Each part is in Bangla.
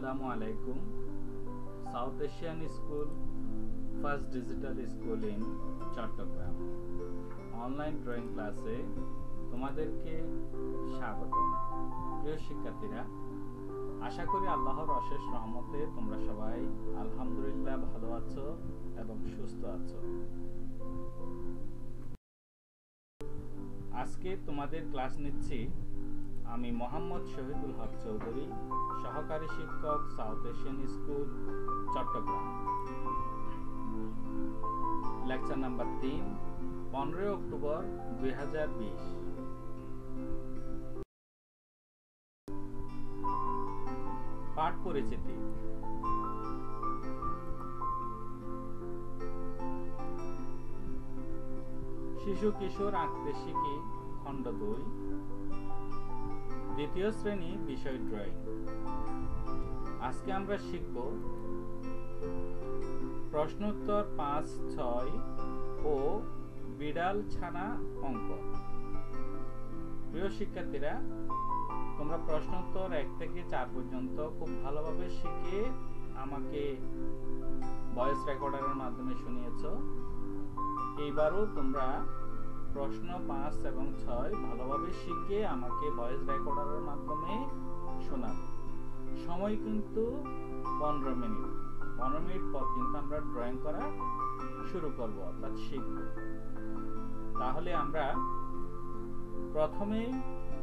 Assalamu alaikum. South Asian School, first digital school in Chattogram online drawing ক্লাসে তোমাদেরকে স্বাগতম। প্রিয় শিক্ষার্থীরা, আশা করি আল্লাহর অশেষ রহমতে তোমরা সবাই আলহামদুলিল্লাহ ভালো আছো এবং সুস্থ আছো। আজকে তোমাদের ক্লাস নিচ্ছি আমি মোহাম্মদ শহীদুল হক চৌধুরী, সহকারী শিক্ষক, South Asian School, Chattogram. Lecture number 3, 15 October 2020। পাঠ পরিচিতি। শিশু কিশোর আঁকতে শিখি খণ্ড 2, দ্বিতীয় শ্রেণী, বিষয় ড্রয়িং। আজকে আমরা শিখব প্রশ্নোত্তর 5, 6 ও বিড়াল ছানা অঙ্ক। প্রিয় শিক্ষার্থীরা, তোমরা প্রশ্নোত্তর 1 থেকে 4 পর্যন্ত খুব ভালোভাবে শিখে আমাকে ভয়েস রেকর্ডারের মাধ্যমে শুনিয়েছো। এইবারও তোমরা প্রশ্ন 5 এবং 6 ভালোভাবে শিখে আমাকে ভয়েস রেকর্ডারের মাধ্যমে শোনাবে। সময় কিন্তু 15 মিনিট। 15 মিনিট পর কিন্তু আমরা ড্রয়িং করা শুরু করব, অর্থাৎ শিখব। তাহলে আমরা প্রথমে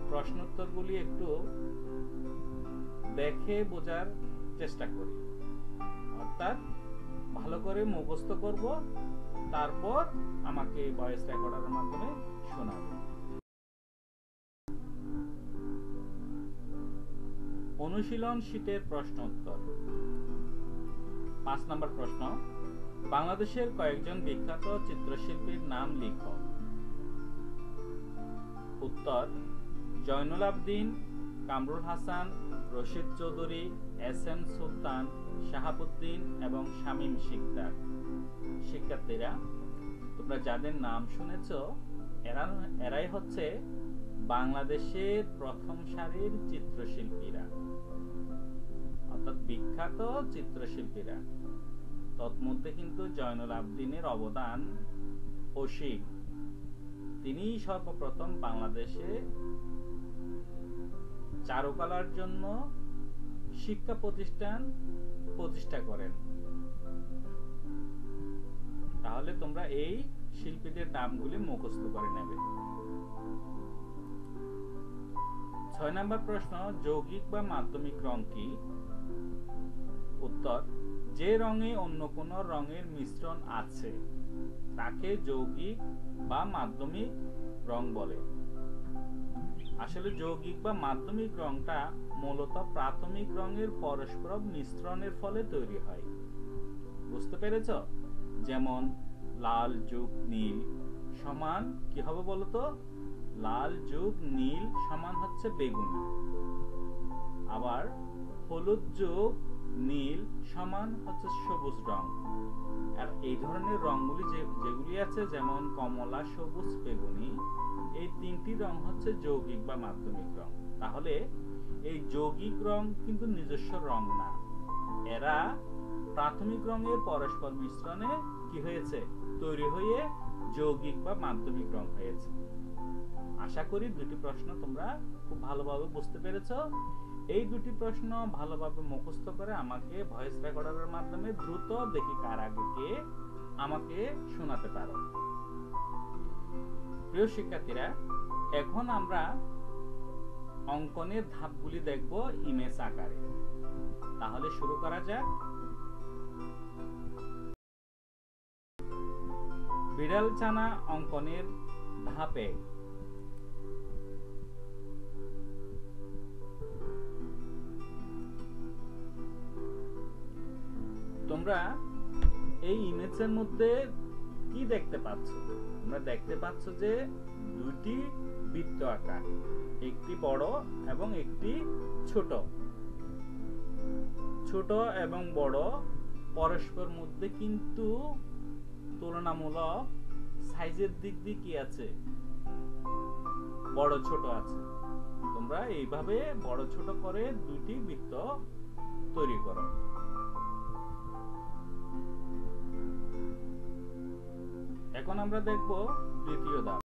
প্রশ্নোত্তরগুলি একটু দেখে বোঝার চেষ্টা করি, অর্থাৎ ভালো করে মুখস্থ করব, তারপর আমাকে ভয়েস রেকর্ডারের মাধ্যমে শোনাবে। অনুশীলন শীটের প্রশ্ন উত্তর। 5 নম্বর প্রশ্ন, বাংলাদেশের কয়েকজন বিখ্যাত চিত্রশিল্পীর নাম লিখো। উত্তর: জয়নুল আবদিন, কামরুল হাসান, রশিদ চৌধুরী, এস.এম. সুলতান, শাহাবুদ্দিন এবং শামীম শিকদার। শিক্ষার্থীরা, তোমরা যাদের নাম শুনেছো এরাই হচ্ছে বাংলাদেশের প্রথম সারির চিত্রশিল্পীরা, অর্থাৎ বিখ্যাত চিত্রশিল্পীরা। তন্মধ্যে কিন্তু জয়নুল আবদিনের অবদান অসীম। তিনি সর্বপ্রথম বাংলাদেশে চারুকলার জন্য শিক্ষা প্রতিষ্ঠা করেন। তাহলে তোমরা এই শিল্পীদের নামগুলি মুখস্থ করে নেবে। 6 নম্বর প্রশ্ন, যৌগিক বা মাধ্যমিক রং কি? উত্তর: যে রঙে অন্য কোন রঙের মিশ্রণ আছে তাকে যৌগিক বা মাধ্যমিক রং বলে। আসলে যৌগিক বা মাধ্যমিক রংটা মূলত প্রাথমিক রঙের পরস্পর মিশ্রণের ফলে তৈরি হয়। বুঝতে পেরেছো? যেমন লাল যোগ নীল সমান কি হবে বলতো? লাল যোগ নীল সমান হচ্ছে বেগুনি। আবার হলুদ যোগ নীল সমান হচ্ছে সবুজ রং। আর এই ধরনের রংগুলি যেগুলি আছে, যেমন কমলা, সবুজ, বেগুনি, এই 3টি রং হচ্ছে যৌগিক বা মাধ্যমিক রং। তাহলে এই যৌগিক রং কিন্তু নিজস্ব রং না, এরা প্রাথমিক রঙের পরস্পর মিশ্রণে কি হয়েছে? তৈরি হয়ে যৌগিক বা মাধ্যমিক রং হয়েছে। আশা করি 2টি প্রশ্ন তোমরা খুব ভালোভাবে বুঝতে পেরেছো। এই 2টি প্রশ্ন ভালোভাবে মুখস্থ করে আমাকে ভয়েস রেকর্ডারের মাধ্যমে দ্রুত দেখি কার আগে কে আমাকে শোনাতে পারো। প্রিয় শিক্ষার্থীরা, এখন আমরা অঙ্কনের ধাপগুলি দেখব ইমেজ আকারে। তাহলে শুরু করা যাক। বিড়াল ছানা অঙ্কনের ধাপে তোমরা এই ইমেজের মধ্যে কি দেখতে পাচ্ছ? তোমরা দেখতে পাচ্ছ যে 2টি বৃত্ত আঁকা, একটি বড় এবং একটি ছোট। ছোট এবং বড় পরস্পর মধ্যে কিন্তু তুলনামূলক সাইজের দিক দিয়ে কি আছে? বড় ছোট আছে। তোমরা এইভাবে বড় ছোট করে 2টি বৃত্ত তৈরি করো। এখন আমরা দেখব তৃতীয় ধাপ।